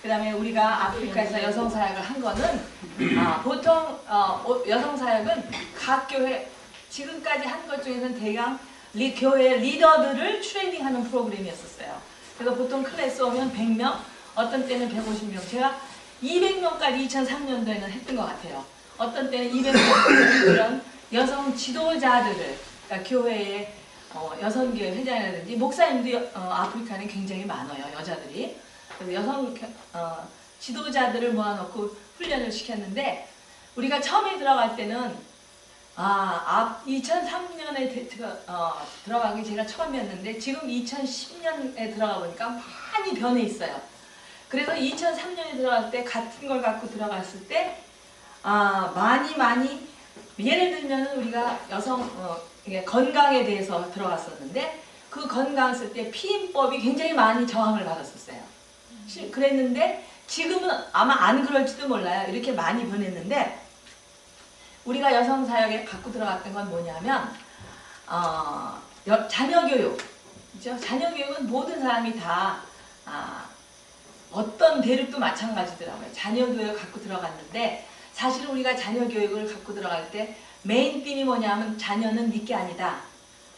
그 다음에 우리가 아프리카에서 여성사역을 한 거는 보통 여성사역은 각 교회 지금까지 한 것 중에서는 대강 교회 리더들을 트레이닝하는 프로그램이었었어요. 그래서 보통 클래스 오면 100명, 어떤 때는 150명. 제가 200명까지 2003년도에는 했던 것 같아요. 어떤 때는 200명 그런 여성 지도자들을, 그러니까 교회의 여성교회 회장이라든지 목사님도 아프리카는 굉장히 많아요. 여자들이. 그래서 여성 지도자들을 모아놓고 훈련을 시켰는데 우리가 처음에 들어갈 때는 2003년에 들어가기 제가 처음이었는데 지금 2010년에 들어가 보니까 많이 변해 있어요. 그래서 2003년에 들어갈 때 같은 걸 갖고 들어갔을 때 많이 예를 들면 우리가 여성 건강에 대해서 들어갔었는데 그 건강 쓸 때 피임법이 굉장히 많이 저항을 받았었어요. 그랬는데 지금은 아마 안 그럴지도 몰라요. 이렇게 많이 변했는데 우리가 여성사역에 갖고 들어갔던 건 뭐냐면 자녀교육, 그죠? 자녀교육은 모든 사람이 다 어떤 대륙도 마찬가지더라고요. 자녀교육 갖고 들어갔는데 사실 우리가 자녀교육을 갖고 들어갈 때 메인 빔이 뭐냐면 자녀는 네 게 아니다.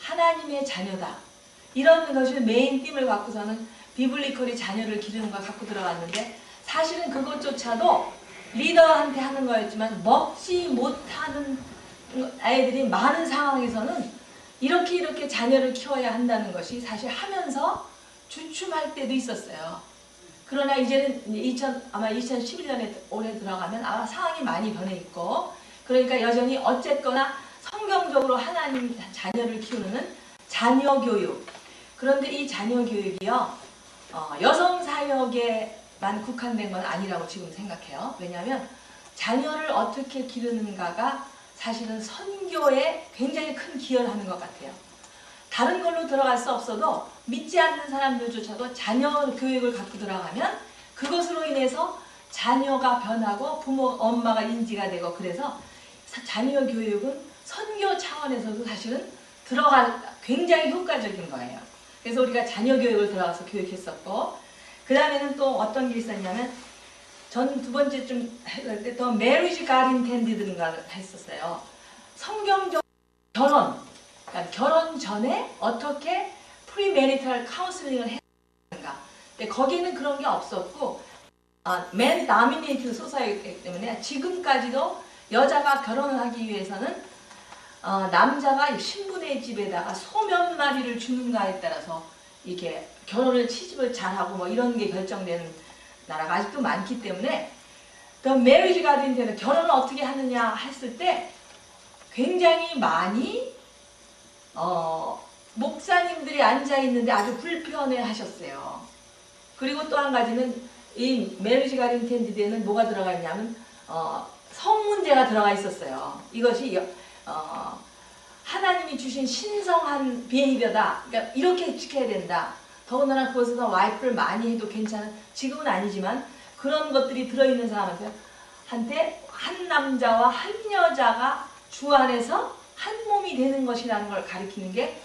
하나님의 자녀다. 이런 것이 메인 빔을 갖고서는 비블리컬이 자녀를 기르는 걸 갖고 들어갔는데 사실은 그것조차도 리더한테 하는 거였지만 먹지 못하는 아이들이 많은 상황에서는 이렇게 자녀를 키워야 한다는 것이 사실 하면서 주춤할 때도 있었어요. 그러나 이제는 아마 2011년에 올해 들어가면 아마 상황이 많이 변해 있고 그러니까 여전히 어쨌거나 성경적으로 하나님 자녀를 키우는 자녀교육. 그런데 이 자녀교육이요 여성사역에만 국한된 건 아니라고 지금 생각해요. 왜냐하면 자녀를 어떻게 기르는가가 사실은 선교에 굉장히 큰 기여를 하는 것 같아요. 다른 걸로 들어갈 수 없어도 믿지 않는 사람들조차도 자녀 교육을 갖고 들어가면 그것으로 인해서 자녀가 변하고 엄마가 인지가 되고 그래서 자녀 교육은 선교 차원에서도 사실은 굉장히 효과적인 거예요. 그래서 우리가 자녀 교육을 들어가서 교육했었고 그 다음에는 또 어떤 게 있었냐면 전 두 번째쯤 할 때 더 메리지 갓 인텐디드인가 했었어요. 성경적 결혼, 그러니까 결혼 전에 어떻게 프리메리탈 카운슬링을 해야 하는가. 근데 거기는 그런 게 없었고 맨 다미네이트 소사이기 때문에 지금까지도 여자가 결혼을 하기 위해서는 남자가 신부네 집에다가 소 몇 마리를 주는가에 따라서 이게 결혼을 취집을 잘하고 뭐 이런 게 결정되는 나라가 아직도 많기 때문에 더 메리지 가든에는 결혼을 어떻게 하느냐 했을 때 굉장히 많이 목사님들이 앉아 있는데 아주 불편해 하셨어요. 그리고 또 한 가지는 이 메리지 가든 텐디드에는 뭐가 들어가 있냐면 성 문제가 들어가 있었어요. 이것이 하나님이 주신 신성한 비헤이비어다. 그러니까 이렇게 지켜야 된다. 더군다나 그것에서 와이프를 많이 해도 괜찮은, 지금은 아니지만 그런 것들이 들어있는 사람한테 한 남자와 한 여자가 주 안에서 한 몸이 되는 것이라는 걸 가리키는 게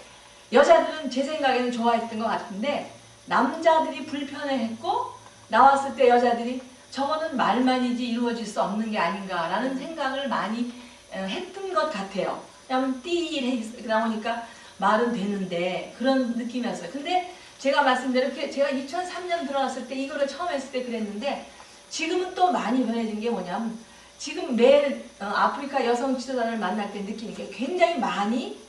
여자들은 제 생각에는 좋아했던 것 같은데 남자들이 불편해했고 나왔을 때 여자들이 저거는 말만이지 이루어질 수 없는 게 아닌가라는 생각을 많이 했던 것 같아요. 왜냐하면 띠 나오니까 말은 되는데 그런 느낌이었어요. 근데 제가 말씀대로 제가 2003년 들어왔을 때 이거를 처음 했을 때 그랬는데 지금은 또 많이 변해진 게 뭐냐면 지금 매일 아프리카 여성 지도자를 만날 때 느끼는 게 굉장히 많이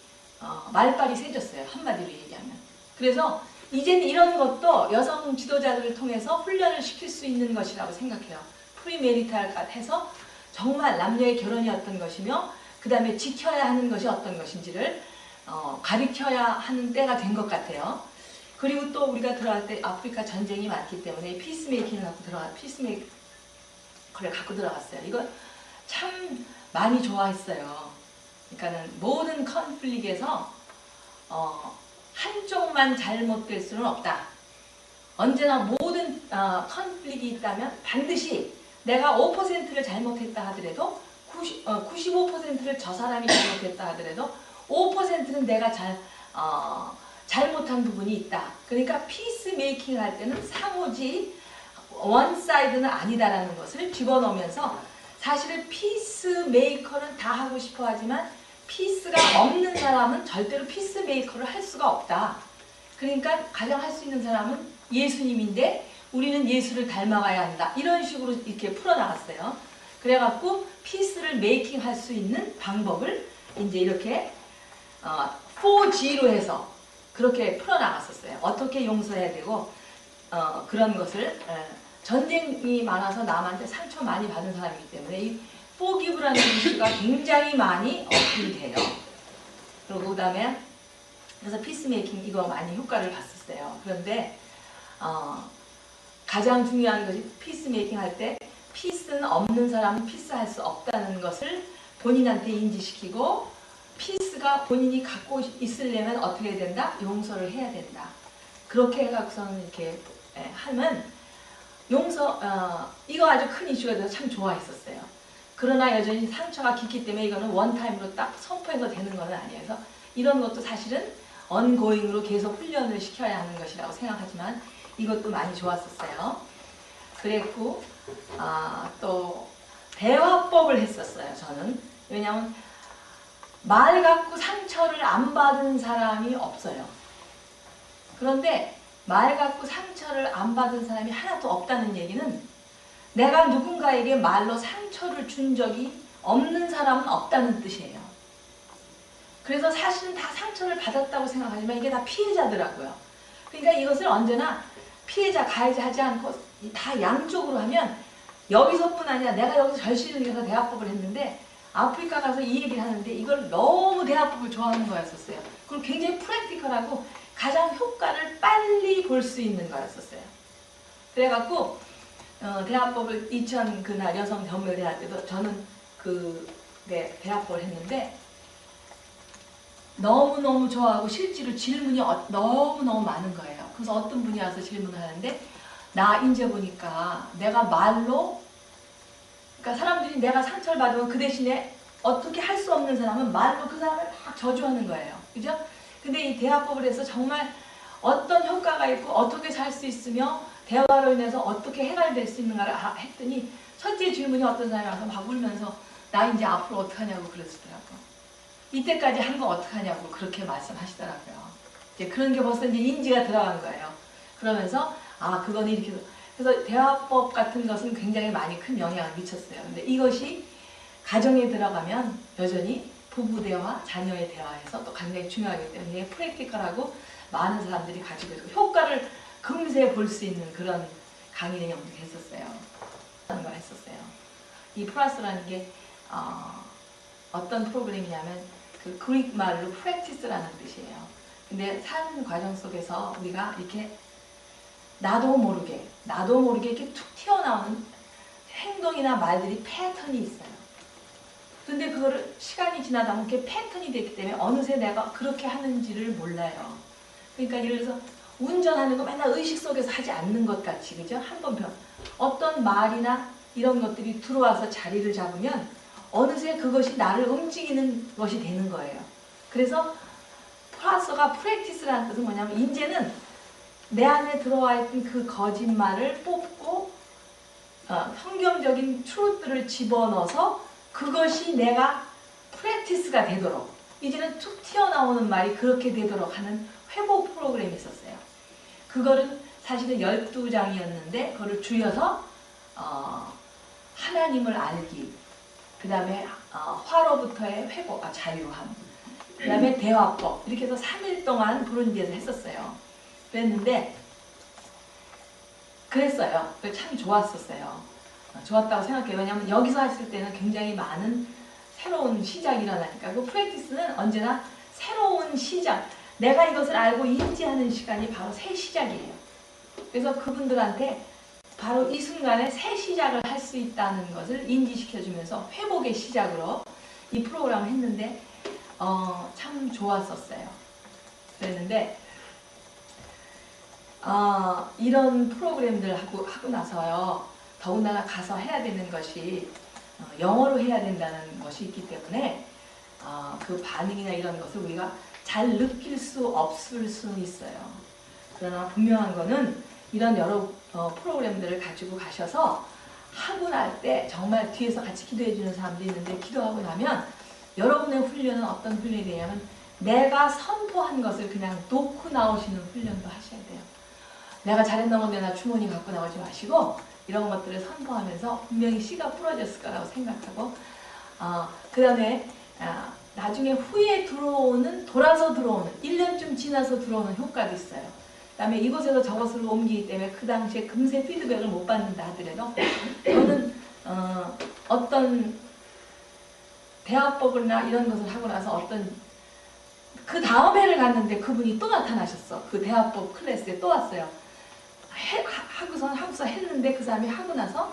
말빨이 세졌어요. 한마디로 얘기하면. 그래서 이제는 이런 것도 여성 지도자들을 통해서 훈련을 시킬 수 있는 것이라고 생각해요. 프리메리탈 해서 정말 남녀의 결혼이 어떤 것이며 그 다음에 지켜야 하는 것이 어떤 것인지를 가르쳐야 하는 때가 된 것 같아요. 그리고 또 우리가 들어갈 때 아프리카 전쟁이 많기 때문에 피스메이킹을 피스메이커를 갖고 들어갔어요. 이거 참 많이 좋아했어요. 그러니까는 모든 컨플릭에서 한쪽만 잘못될 수는 없다. 언제나 모든 컨플릭이 있다면 반드시 내가 5%를 잘못했다 하더라도 95%를 저 사람이 잘못했다 하더라도 5%는 내가 잘못한 부분이 있다. 그러니까 피스 메이킹을 할 때는 상호지 원 사이드는 아니다라는 것을 집어넣으면서 사실은 피스 메이커는 다 하고 싶어 하지만 피스가 없는 사람은 절대로 피스 메이커를 할 수가 없다. 그러니까 가장 할 수 있는 사람은 예수님인데 우리는 예수를 닮아가야 한다. 이런 식으로 이렇게 풀어나갔어요. 그래갖고 피스를 메이킹 할 수 있는 방법을 이제 이렇게 4G로 해서 그렇게 풀어나갔었어요. 어떻게 용서해야 되고 그런 것을 전쟁이 많아서 남한테 상처 많이 받은 사람이기 때문에 이 forgive라는 이슈가 굉장히 많이 어필이 돼요. 그리고 그 다음에 그래서 피스메이킹 이거 많이 효과를 봤었어요. 그런데 가장 중요한 것이 피스메이킹 할 때 피스는 없는 사람은 피스할 수 없다는 것을 본인한테 인지시키고 피스가 본인이 갖고 있으려면 어떻게 해야 된다? 용서를 해야 된다. 그렇게 해갖고서는 이렇게 하면 이거 아주 큰 이슈가 돼서 참 좋아했었어요. 그러나 여전히 상처가 깊기 때문에 이거는 원타임으로 딱 선포해서 되는 건 아니에요. 그래서 이런 것도 사실은 언고잉으로 계속 훈련을 시켜야 하는 것이라고 생각하지만 이것도 많이 좋았었어요. 그랬고 또 대화법을 했었어요. 저는. 왜냐하면 말 갖고 상처를 안 받은 사람이 없어요. 그런데 말 갖고 상처를 안 받은 사람이 하나도 없다는 얘기는 내가 누군가에게 말로 상처를 준 적이 없는 사람은 없다는 뜻이에요. 그래서 사실은 다 상처를 받았다고 생각하지만 이게 다 피해자더라고요. 그러니까 이것을 언제나 피해자, 가해자 하지 않고 다 양쪽으로 하면 여기서뿐 아니라 내가 여기서 절실을 위해서 대화법을 했는데 아프리카 가서 이 얘기를 하는데 이걸 너무 대화법을 좋아하는 거였었어요. 그리고 굉장히 프랙티컬하고 가장 효과를 빨리 볼 수 있는 거였었어요. 그래갖고 대화법을 2000 그날 여성 전멸 대화 때도 저는 대화법을 했는데 너무너무 좋아하고 실제로 질문이 너무너무 많은 거예요. 그래서 어떤 분이 와서 질문을 하는데 나 이제 보니까 내가 말로 그러니까 사람들이 내가 상처를 받으면 그 대신에 어떻게 할 수 없는 사람은 말로 그 사람을 막 저주하는 거예요. 그죠? 근데 이 대화법을 해서 정말 어떤 효과가 있고 어떻게 살 수 있으며 대화로 인해서 어떻게 해결될 수 있는가를 했더니 첫째 질문이 어떤 사람이 와서 막 울면서 나 이제 앞으로 어떡하냐고 그러시더라고요. 이때까지 한 거 어떡하냐고 그렇게 말씀하시더라고요. 이제 그런 게 벌써 이제 인지가 들어간 거예요. 그러면서 그거는 이렇게 그래서 대화법 같은 것은 굉장히 많이 큰 영향을 미쳤어요. 근데 이것이 가정에 들어가면 여전히 부부 대화, 자녀의 대화에서 또 굉장히 중요하기 때문에 프랙티컬하고 많은 사람들이 가지고 있고 효과를 금세 볼 수 있는 그런 강의 내용도 했었어요. 그런 걸 했었어요. 이 플러스라는 게 어떤 프로그램이냐면 그 그릭 말로 프랙티스라는 뜻이에요. 근데 사는 과정 속에서 우리가 이렇게 나도 모르게 이렇게 툭 튀어나오는 행동이나 말들이 패턴이 있어요. 근데 그거를 시간이 지나다 보면 그게 패턴이 됐기 때문에 어느새 내가 그렇게 하는지를 몰라요. 그러니까 예를 들어서 운전하는 거 맨날 의식 속에서 하지 않는 것 같이, 그죠? 한번 어떤 말이나 이런 것들이 들어와서 자리를 잡으면 어느새 그것이 나를 움직이는 것이 되는 거예요. 그래서 플러스가 프랙티스라는 뜻은 뭐냐면 이제는 내 안에 들어와 있던 그 거짓말을 뽑고 성경적인 트루스를 집어넣어서 그것이 내가 프랙티스가 되도록 이제는 툭 튀어나오는 말이 그렇게 되도록 하는 회복 프로그램이 있었어요. 그거는 사실은 12장이었는데 그거를 줄여서 하나님을 알기, 그 다음에 화로부터의 회복, 자유함, 그 다음에 대화법 이렇게 해서 3일 동안 부르디에서 했었어요. 그랬는데 그랬어요. 참 좋았었어요. 좋았다고 생각해요. 왜냐하면 여기서 했을 때는 굉장히 많은 새로운 시작이 일어나니까 그 프랙티스는 언제나 새로운 시작, 내가 이것을 알고 인지하는 시간이 바로 새 시작이에요. 그래서 그분들한테 바로 이 순간에 새 시작을 할 수 있다는 것을 인지시켜주면서 회복의 시작으로 이 프로그램을 했는데 참 좋았었어요. 그랬는데 이런 프로그램들 하고 나서요, 더군다나 가서 해야 되는 것이 영어로 해야 된다는 것이 있기 때문에 그 반응이나 이런 것을 우리가 잘 느낄 수 없을 수는 있어요. 그러나 분명한 거는 이런 여러 프로그램들을 가지고 가셔서 하고 날 때 정말 뒤에서 같이 기도해 주는 사람도 있는데 기도하고 나면 여러분의 훈련은 어떤 훈련이 되냐면 내가 선포한 것을 그냥 놓고 나오시는 훈련도 하셔야 돼요. 내가 잘했나 못했나 주머니 갖고 나오지 마시고 이런 것들을 선포하면서 분명히 씨가 뿌려졌을 거라고 생각하고 그 다음에 나중에 후에 들어오는 돌아서 들어오는 1년쯤 지나서 들어오는 효과도 있어요. 그 다음에 이곳에서 저곳으로 옮기기 때문에 그 당시에 금세 피드백을 못 받는다 하더라도 저는 어떤 대화법이나 이런 것을 하고 나서 어떤 그 다음 해를 갔는데 그분이 또 나타나셨어. 그 대화법 클래스에 또 왔어요. 하고서 했는데 그 사람이 하고 나서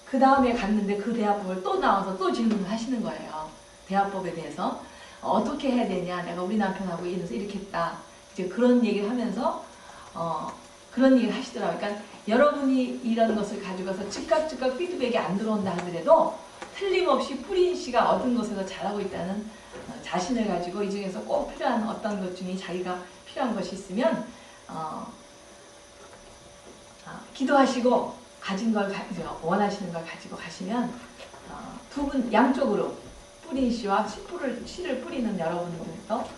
그 다음에 갔는데 그 대화법을 또 나와서 또 질문을 하시는 거예요. 대화법에 대해서 어떻게 해야 되냐, 내가 우리 남편하고 이래서 이렇게 했다. 이제 그런 얘기를 하면서 그런 얘기를 하시더라고요. 그러니까 여러분이 이런 것을 가지고서 즉각 피드백이 안 들어온다 하더라도 틀림없이 뿌린 씨가 얻은 것에서 잘하고 있다는 자신을 가지고 이 중에서 꼭 필요한 어떤 것 중에 자기가 필요한 것이 있으면 기도하시고 가진 걸 원하시는 걸 가지고 가시면 두 분 양쪽으로 뿌린 씨와 씨를 뿌리는 여러분들도